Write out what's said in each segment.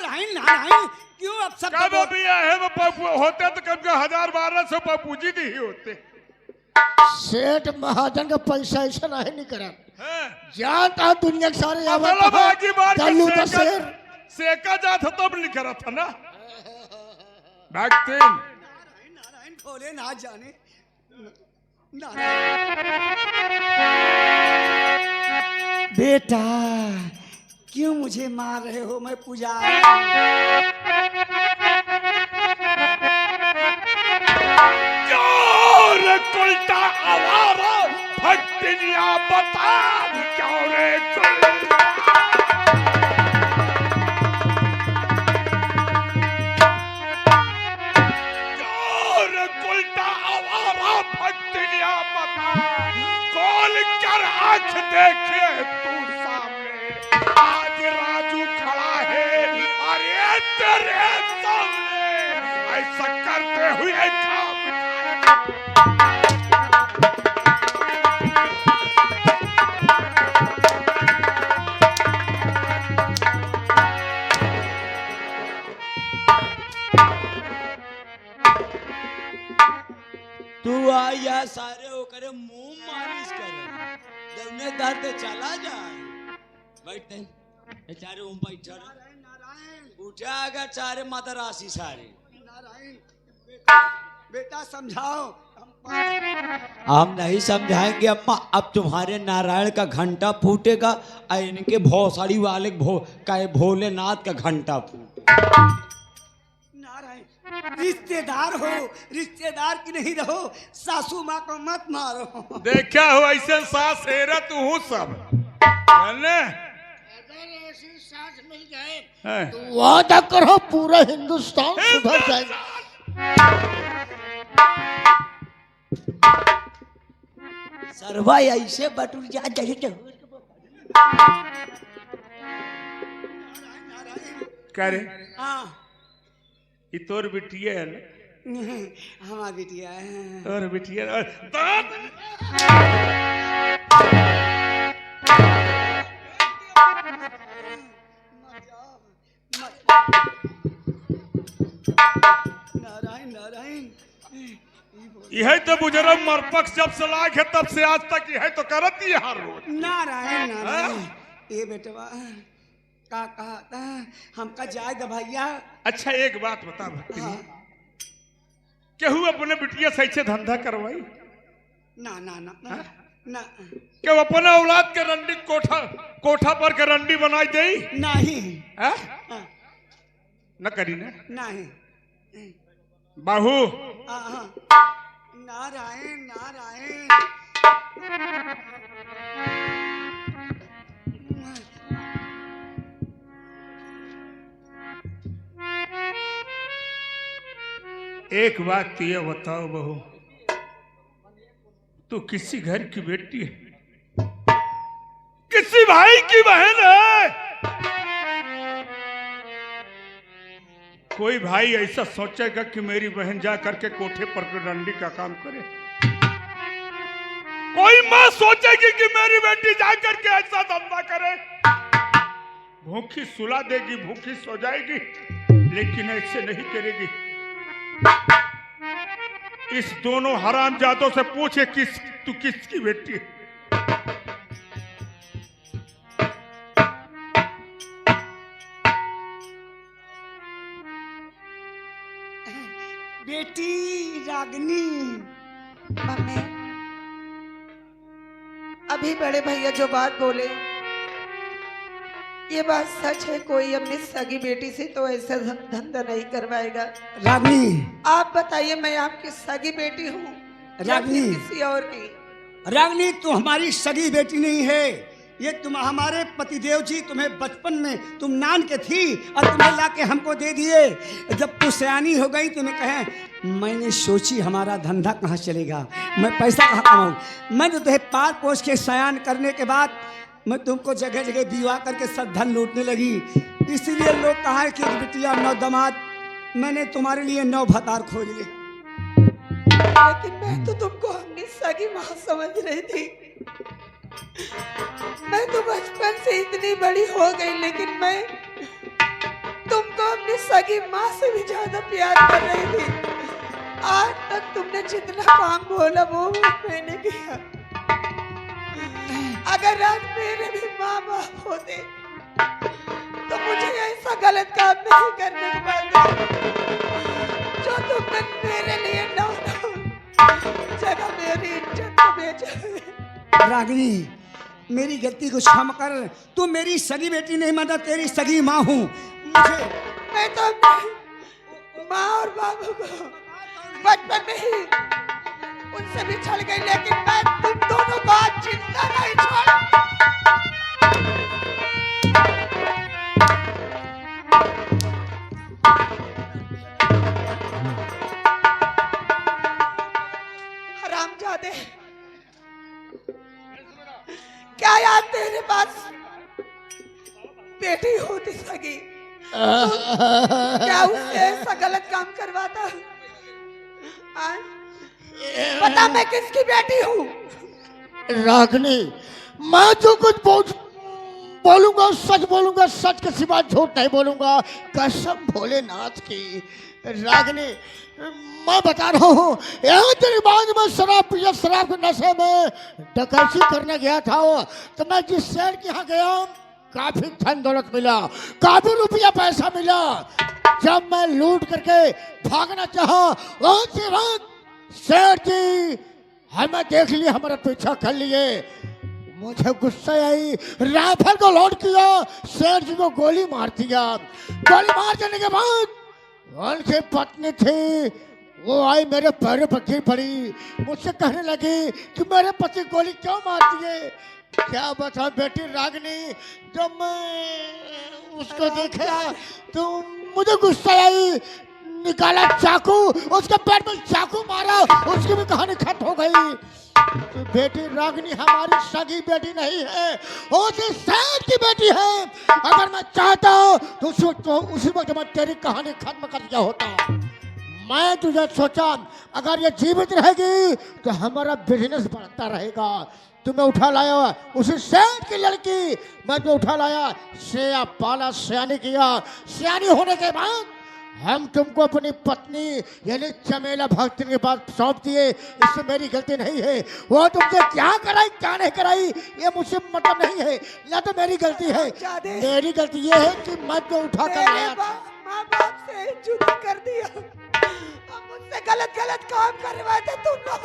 नारायण नारायण क्यों अब सब कब अभी है वो पप्पू होते तो कम का 1000-1200 पप्पू जी ही होते। सेठ महाजन का पैसा ऐसा नहीं करा जाता दुनिया के सारे सेका जाता तब लिख रहा था ना नारायण नारायण बोले ना जाने बेटा क्यों मुझे मार रहे हो? मैं पुजारी उल्टा आवारा भक्तिया बता क्यों रे उल्टा आवारा भक्तिया बता खोल कर आंख देखे तू सामने आज राजू खड़ा है और ये तेरे सामने ऐसा करते हुए काम तू आया सारे होकर मुंह मालिश कर दौने दर्द चला जाए बैठते बेचारे ओम बैठा उठा अगर चारे माता राशि सारे नारायण बेटा समझाओ। हम नहीं समझाएंगे अम्मा। अब तुम्हारे नारायण का घंटा फूटेगा और इनके भौसाड़ी वाले भोलेनाथ का घंटा फूटेगा। रिश्तेदार हो, रिश्तेदार की नहीं रहो, सासू माँ को मत मारो। देखा हो ऐसे सास हेरा तू हूँ सब अगर ऐसी सास मिल जाए तो वादा करो पूरा हिंदुस्तान सुधर जाएगा। सरवा ऐसे बटुर जा करे हाँ ये तोर बिटिया है ना? हमारा बिटिया है। तोर बिटिया और नारायण नारायण यह तो बुजुर्ग मरपक्ष जब से लाख है तब से आज तक यह तो करती है हर रोज। नारायण नारायण ये बेटवा का कहा था हमका जाएगा भैया। अच्छा एक बात बता भक्ति केहू अपने बिटिया से ऐसे धंधा करवाई ना ना ना ना, ना। क्या अपने औलाद के रंडी कोठा पर के रंडी बनाई दे नहीं न करी ना नहीं बाहू नारायण नारायण एक बात ये बताओ बहू तू किसी घर की बेटी है किसी भाई की बहन है? कोई भाई ऐसा सोचेगा कि मेरी बहन जा करके कोठे पर डंडी का काम करे? कोई माँ सोचेगी कि मेरी बेटी जा करके ऐसा धंधा करे? भूखी सुला देगी भूखी सो जाएगी लेकिन ऐसे नहीं करेगी। इस दोनों हरामजादों से पूछे तू किसकी बेटी है? बेटी रागनी। मम्मी अभी बड़े भैया जो बात बोले ये बात सच है। कोई अपनी सगी बेटी से तो ऐसा धंधा नहीं करवाएगा। रागनी आप बताइए मैं आपकी सगी बेटी हूँ रागनी किसी और की? रागनी तू हमारी सगी बेटी नहीं है। ये तुम हमारे पतिदेव जी तुम्हें बचपन में तुम नान के थी और तुम्हें लाके हमको दे दिए। जब तू सयानी हो गई तुम्हें कहे मैंने सोची हमारा धंधा कहाँ चलेगा मैं पैसा कहाँ कमाऊँ। मैंने तुम्हें पाल पोस के सयान करने के बाद मैं तुमको जगह जगह दिवा करके सब धन लूटने लगी। इसीलिए लोग कहा कि बिटिया 9 दामाद मैंने तुम्हारे लिए 9 भतार खोज लिए। लेकिन मैं तो तुमको अपनी सगी माँ समझ रही थी। मैं तो बचपन से इतनी बड़ी हो गई लेकिन मैं तुमको अपनी सगी माँ से भी ज्यादा प्यार कर रही थी। आज तक तुमने जितना काम बोला वो मैंने किया। अगर आज मेरे भी माँ बाप होते तो मुझे ऐसा गलत काम नहीं करने पड़ता जो तुमने मेरे लिए जगह मेरी इज्जत को बेचा है। रागिनी, मेरी गलती को क्षमा कर। तू मेरी सगी बेटी नहीं, मतलब तेरी सगी माँ हूँ। मुझे मैं तो अपनी माँ और बाबू को बचपन में ही उनसे भी छड़ गई, लेकिन मैं तुम दोनों को आज जिंदा नहीं छोड़ा। हरामजादे, क्या याद तेरे पास बेटी होती सगी क्या उससे ऐसा गलत काम करवाता? पता मैं किसकी बेटी हूँ? रागिनी, मैं जो कुछ बोलूंगा सच बोलूंगा, सच के सिवा झूठ नहीं बोलूंगा, कसम भोलेनाथ की। रागिनी, मैं बता रहा हूँ, यहाँ तेरी बात में शराब पिया, शराब के नशे में डकैती करने गया था। तो मैं जिस शहर के यहाँ गया, काफी धन दौलत मिला, काफी रुपया पैसा मिला। जब मैं लूट करके भागना चाहा, वहां से शेर जी हमें देख लिए, हमारा पीछा कर लिए। मुझे गुस्सा आई, राइफल को लोड किया, शेर जी को गोली मार दिया। गोली मार देने के बाद उनकी पत्नी थी, वो आई मेरे पैरों पर गिर पड़ी, मुझसे कहने लगी कि मेरे पति गोली क्यों मार दिए। क्या बता बेटी रागिनी, जब मैं उसको देखा तो मुझे गुस्सा आई, निकाला चाकू, उसके पेट में चाकू मारा, उसकी भी कहानी खत्म हो गई। तो बेटी रागिनी हमारी सगी बेटी नहीं है, वो शेर की बेटी है। अगर मैं चाहता तो उसी वक्त मैं तेरी कहानी खत्म कर दिया होता। मैं तुझे सोचा अगर ये जीवित रहेगी तो हमारा बिजनेस बढ़ता रहेगा। तुम्हें उठा लाया उसी शेर की लड़की, मैं तो उठा लाया, सेया पाला, सयानी किया। सयानी होने के बाद हम तुमको अपनी पत्नी यानी चमेला भक्ति के पास सौंप दिए। इससे मेरी गलती नहीं है, वो तुमसे क्या कराई क्या नहीं कराई ये मुझसे मतलब नहीं है, या तो मेरी गलती है। मेरी गलती ये है कि मैं तो उठा कर लाया। माँ बाप से जुदा कर दिया, अब मुझसे गलत गलत काम करवाए थे तुम लोग।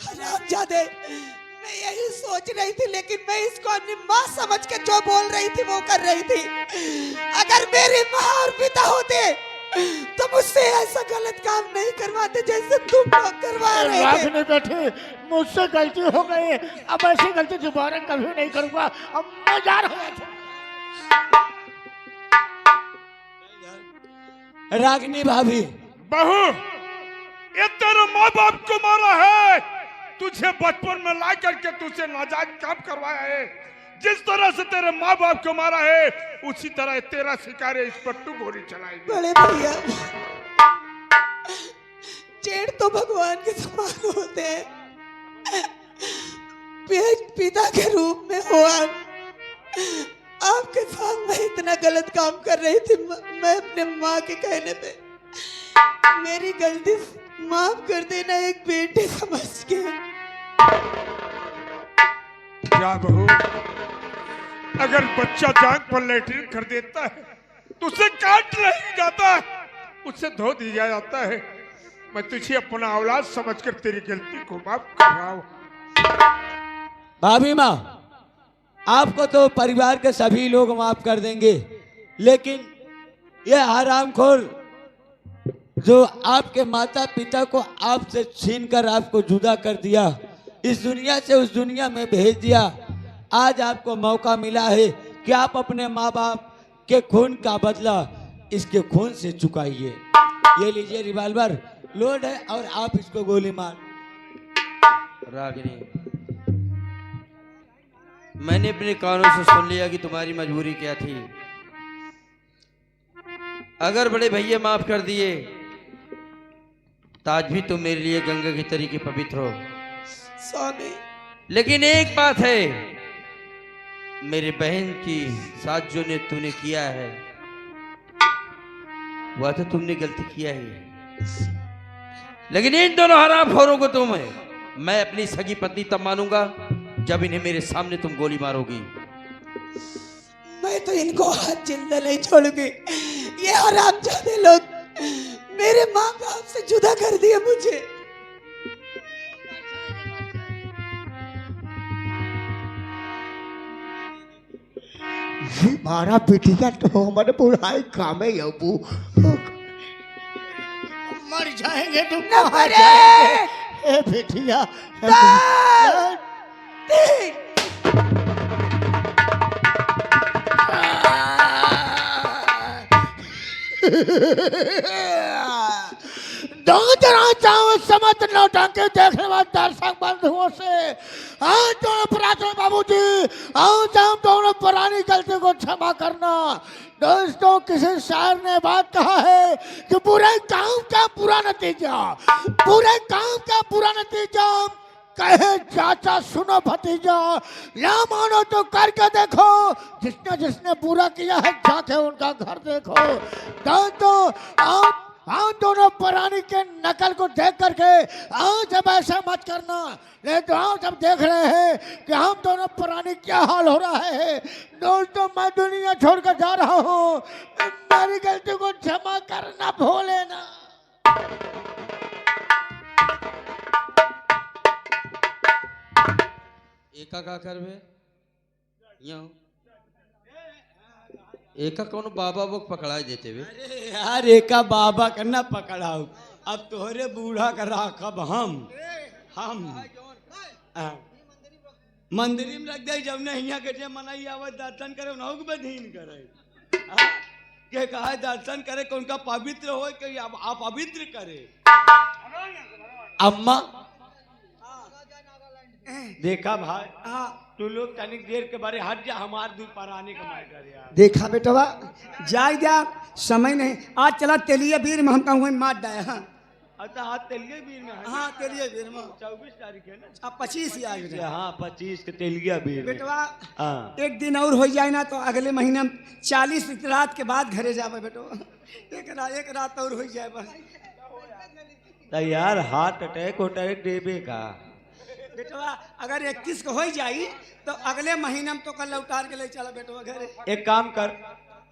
हरामजादे, मैं यही सोच रही थी, लेकिन मैं इसको अपनी माँ समझ के जो बोल रही थी वो कर रही थी। अगर मेरी माँ और पिता होते तो मुझसे ऐसा गलत काम नहीं करवाते जैसे तुम लोग करवा रहे थे। बैठे, मुझसे गलती हो गई, अब ऐसी गलती दोबारा कभी नहीं करूंगा। अब मैं जा रहा हूँ। रागिनी भाभी, बहू, ये तेरे माँ बाप को मारा है, तुझे बचपन में ला करके तुझे नाजायज काम करवाया है। जिस तरह से तेरे माँ बाप को मारा है उसी तरह तेरा शिकार इस पर तू गोली चलाएगी। बड़े भैया, जेठ तो भगवान के समान होते हैं, पिता के रूप में हो। आपके साथ मैं इतना गलत काम कर रही थी, मैं अपने माँ के कहने पे, मेरी गलती माफ कर देना एक बेटे समझ के। जा बहू, अगर बच्चा जाग पर लेटरिन कर देता है तो उसे काट नहीं जाता, उसे धो दिया जाता है। मैं तुझे अपना औलाद समझकर तेरी गलती को माफ कर रहा हूँ। भाभी माँ, आपको तो परिवार के सभी लोग माफ कर देंगे, लेकिन यह हरामखोर जो आपके माता पिता को आपसे छीनकर आपको जुदा कर दिया, इस दुनिया से उस दुनिया में भेज दिया, आज आपको मौका मिला है कि आप अपने माँ बाप के खून का बदला इसके खून से चुकाइए। ये लीजिए रिवॉल्वर लोड है और आप इसको गोली मार। रागिनी, मैंने अपने कानों से सुन लिया कि तुम्हारी मजबूरी क्या थी। अगर बड़े भैया माफ कर दिए तो आज भी तुम मेरे लिए गंगा की तरीके पवित्र हो। स्वामी लेकिन एक बात है, मेरे बहन की साथ जो ने तूने किया है वह तो तुमने गलती किया ही है, लेकिन इन दोनों हरामखोरों को मैं अपनी सगी पत्नी तब मानूंगा जब इन्हें मेरे सामने तुम गोली मारोगी। मैं तो इनको हाथ जिंदा नहीं छोड़ूंगी। ये हरामजादे लोग मेरे माँ बाप से जुदा कर दिए मुझे। ये मारा बेटिया तो हमारे बुढ़ाई काम है अबू। मर जाएंगे तुम, न कहाँ मरे। जाएंगे? ए बेटिया दो जना चाहो समझ लौटा के देखने वाले दर्शक बंधुओं से आज दोनों प्राचीन बाबूजी आज हम दोनों पुरानी गलती को क्षमा करना। दोस्तों किसी शायर ने बात कहा है कि बुरे काम का बुरा नतीजा, बुरे काम का बुरा नतीजा कहे चाचा सुनो भतीजा, ना मानो तो करके देखो, जिसने जिसने बुरा किया है जाके उनका घर देखो। दोस्तों हम दोनों पुरानी के नकल को देख करके आज अब ऐसा मत करना, नहीं तो हम सब देख रहे हैं कि हम दोनों पुरानी क्या हाल हो रहा है। दोस्तों मैं दुनिया छोड़कर जा रहा हूँ, मेरी गलती को क्षमा करना भूलेना। एका का करबे यहाँ एका कौन बाबा वो पकड़ा देते हुए। अरे यार एका बाबा करना पकड़ाऊ, अब तोहरे बूढ़ा का राखब हम मंदिर में लग जाए जब ने हिया के जे मनाई आवे दर्शन करे नौक बधीन करे के कहा दर्शन करे कि उनका पवित्र हो कि अपवित्र करे। अम्मा देखा भाई, हाँ तू लोग तनिक देर के बारे हट जा, हमार दूर पर आने का मार कर यार। देखा बेटवा जाए जा, समय नहीं आज चला तेलिया बीर में हम कहूँ मार डाया। हाँ अच्छा हाथ तेलिया बीर में है। हाँ तेलिया बीर में 24 तारीख है ना। अब 25 ही आ गए। हाँ 25 के तेलिया बीर में। बेटवा हाँ एक दिन और हो जाए ना तो अगले महीने में 40 रात के बाद घरे जावे बेटवा, एक रात और हो जाए बस। तो यार हार्ट अटैक देवे का बेटवा अगर 21 को हो जाई तो अगले महीने में तो कल लौटार के ले चला बेटवा घरे। एक काम कर,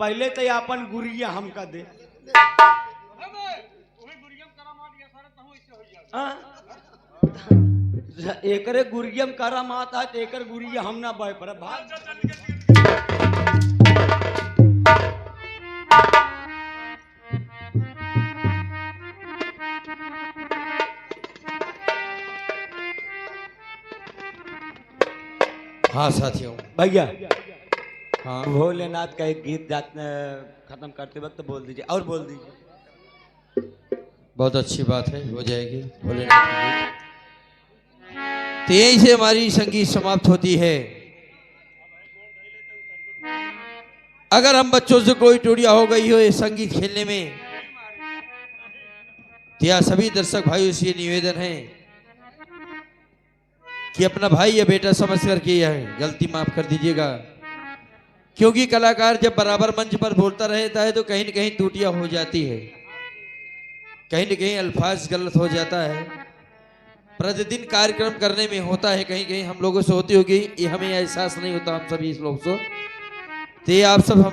पहले तो अपन गुड़िया हमका दे। एकरे गुड़िया में करा माता है, एकर गुड़िया हम ना बह पर भाग। हाँ साथियों, भैया हाँ भोलेनाथ का एक गीत खत्म करते वक्त बोल दीजिए और बोल दीजिए। बहुत अच्छी बात है, हो जाएगी भोलेनाथ की गीत। तो यहीं से हमारी संगीत समाप्त होती है। अगर हम बच्चों से कोई टूटिया हो गई हो ये संगीत खेलने में, तो यहाँ सभी दर्शक भाइयों से ये निवेदन है कि अपना भाई या बेटा समझ कर के यह गलती माफ कर दीजिएगा, क्योंकि कलाकार जब बराबर मंच पर बोलता रहता है तो कहीं न कहीं त्रुटियां हो जाती है, कहीं न कहीं अल्फाज गलत हो जाता है। प्रतिदिन कार्यक्रम करने में होता है, कहीं कहीं हम लोगों से होती होगी, ये हमें एहसास नहीं होता हम सभी इस लोग से। तो ये आप सब हम